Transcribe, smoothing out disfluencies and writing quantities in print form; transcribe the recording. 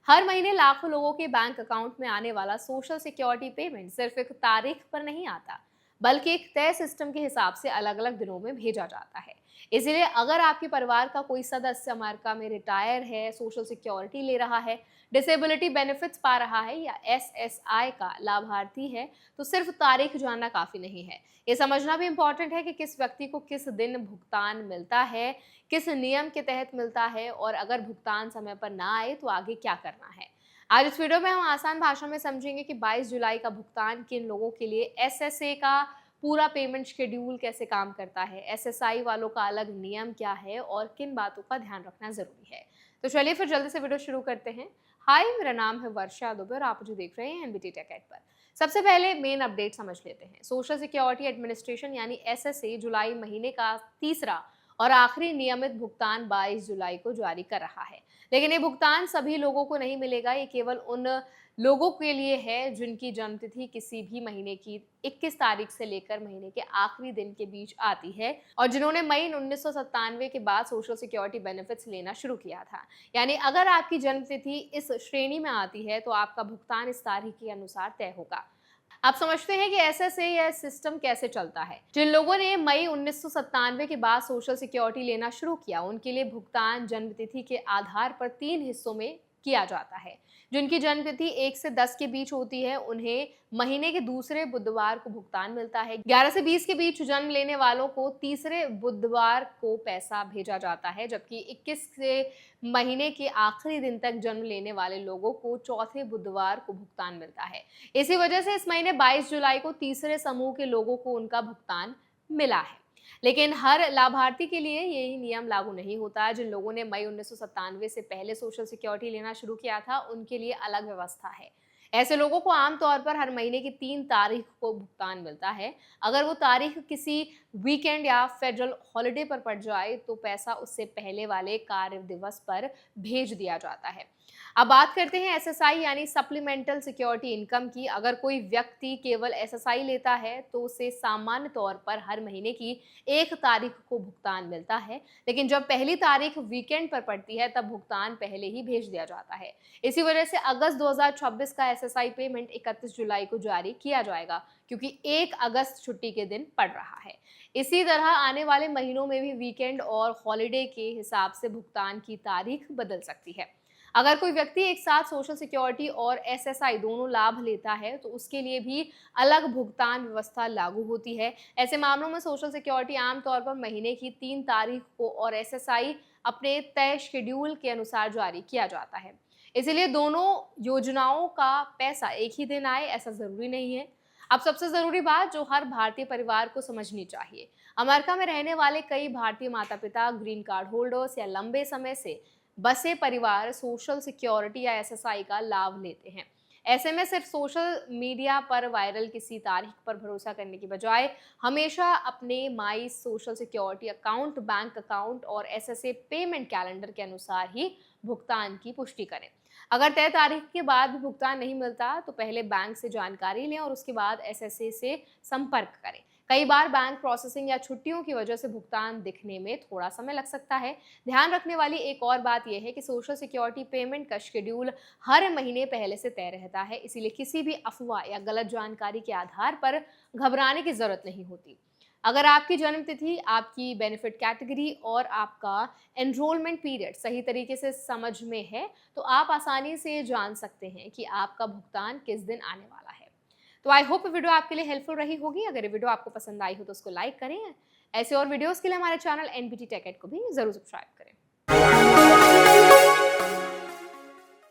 हर महीने लाखों लोगों के बैंक अकाउंट में आने वाला सोशल सिक्योरिटी पेमेंट सिर्फ एक तारीख पर नहीं आता, बल्कि एक तय सिस्टम के हिसाब से अलग अलग दिनों में भेजा जाता है। इसीलिए अगर आपके परिवार का कोई सदस्य अमेरिका में रिटायर है, सोशल सिक्योरिटी ले रहा है, डिसेबिलिटी बेनिफिट्स पा रहा है या एसएसआई का लाभार्थी है, तो सिर्फ तारीख जानना काफी नहीं है। ये समझना भी इम्पोर्टेंट है कि किस व्यक्ति को किस दिन भुगतान मिलता है, किस नियम के तहत मिलता है और अगर भुगतान समय पर ना आए तो आगे क्या करना है। आज इस वीडियो में हम आसान भाषा में समझेंगे कि 22 जुलाई का भुगतान किन लोगों के लिए, एसएसए का पूरा पेमेंट शेड्यूल कैसे काम करता है, एसएसआई वालों का अलग नियम क्या है और किन बातों का ध्यान रखना जरूरी है। तो चलिए फिर जल्दी से वीडियो शुरू करते हैं। हाय, मेरा नाम है वर्षा दुबे और आप मुझे देख रहे हैं एनबीटी टेक एड पर। सबसे पहले मेन अपडेट समझ लेते हैं। सोशल सिक्योरिटी एडमिनिस्ट्रेशन यानी एसएसए जुलाई महीने का तीसरा और आखिरी नियमित भुगतान 22 जुलाई को जारी कर रहा है। लेकिन ये भुगतान सभी लोगों को नहीं मिलेगा। ये केवल उन लोगों के लिए है जिनकी जन्मतिथि किसी भी महीने की 21 तारीख से लेकर महीने के आखिरी दिन के बीच आती है और जिन्होंने मई 1997 के बाद सोशल सिक्योरिटी बेनिफिट्स लेना शुरू किया था। यानी अगर आपकी जन्मतिथि इस श्रेणी में आती है तो आपका भुगतान इस तारीख के अनुसार तय होगा। आप समझते हैं कि एसएसए यह सिस्टम कैसे चलता है। जिन लोगों ने मई 1997 के बाद सोशल सिक्योरिटी लेना शुरू किया, उनके लिए भुगतान जन्मतिथि के आधार पर 3 हिस्सों में किया जाता है। जिनकी जन्मतिथि 1 से 10 के बीच होती है, उन्हें महीने के दूसरे बुधवार को भुगतान मिलता है। 11 से 20 के बीच जन्म लेने वालों को तीसरे बुधवार को पैसा भेजा जाता है, जबकि 21 से महीने के आखिरी दिन तक जन्म लेने वाले लोगों को चौथे बुधवार को भुगतान मिलता है। इसी वजह से इस महीने 22 जुलाई को तीसरे समूह के लोगों को उनका भुगतान मिला है। लेकिन हर लाभार्थी के लिए यही नियम लागू नहीं होता। जिन लोगों ने मई 1997 से पहले सोशल सिक्योरिटी लेना शुरू किया था, उनके लिए अलग व्यवस्था है। ऐसे लोगों को आमतौर पर हर महीने की 3 तारीख को भुगतान मिलता है। अगर वो तारीख किसी वीकेंड या फेडरल हॉलिडे पर पड़ जाए तो पैसा उससे पहले वाले कार्य दिवस पर भेज दिया जाता है। अब बात करते हैं एसएसआई यानी सप्लीमेंटल सिक्योरिटी इनकम की। अगर कोई व्यक्ति केवल एसएसआई लेता है तो उसे सामान्य तौर पर हर महीने की 1 तारीख को भुगतान मिलता है, लेकिन जब पहली तारीख वीकेंड पर पड़ती है तब भुगतान पहले ही भेज दिया जाता है। इसी वजह से अगस्त 2026 का एसएसआई पेमेंट 31 जुलाई को जारी किया जाएगा, क्योंकि 1 अगस्त छुट्टी के दिन पड़ रहा है। इसी तरह आने वाले महीनों में भी वीकेंड और हॉलिडे के हिसाब से भुगतान की तारीख बदल सकती है। अगर कोई व्यक्ति एक साथ सोशल सिक्योरिटी और एसएसआई दोनों लाभ लेता है तो उसके लिए भी अलग भुगतान व्यवस्था लागू होती है। ऐसे मामलों में सोशल सिक्योरिटी आमतौर पर महीने की 3 तारीख को और एसएसआई अपने तय शेड्यूल के अनुसार जारी किया जाता है। इसलिए दोनों योजनाओं का पैसा एक ही दिन आए ऐसा जरूरी नहीं है। अब सबसे जरूरी बात जो हर भारतीय परिवार को समझनी चाहिए। अमेरिका में रहने वाले कई भारतीय माता पिता, ग्रीन कार्ड होल्डर्स या लंबे समय से बसे परिवार सोशल सिक्योरिटी या एसएसआई का लाभ लेते हैं। ऐसे में सिर्फ सोशल मीडिया पर वायरल किसी तारीख पर भरोसा करने की बजाय हमेशा अपने my social security account, bank account और एसएसए पेमेंट कैलेंडर के अनुसार ही भुगतान की पुष्टि करें। अगर तय तारीख के बाद भी भुगतान नहीं मिलता तो पहले बैंक से जानकारी लें और उसके बाद एसएसए से संपर्क करें। कई बार बैंक प्रोसेसिंग या छुट्टियों की वजह से भुगतान दिखने में थोड़ा समय लग सकता है। ध्यान रखने वाली एक और बात यह है कि सोशल सिक्योरिटी पेमेंट का शेड्यूल हर महीने पहले से तय रहता है, इसीलिए किसी भी अफवाह या गलत जानकारी के आधार पर घबराने की जरूरत नहीं होती। अगर आपकी जन्म तिथि, आपकी बेनिफिट कैटेगरी और आपका एनरोलमेंट पीरियड सही तरीके से समझ में है तो आप आसानी से जान सकते हैं कि आपका भुगतान किस दिन आने वाला है। तो आई होप वीडियो आपके लिए हेल्पफुल रही होगी। अगर ये वीडियो आपको पसंद आई हो तो उसको लाइक करें। ऐसे और वीडियोस के लिए हमारे चैनल एनबीटी टेक एड को भी जरूर सब्सक्राइब करें।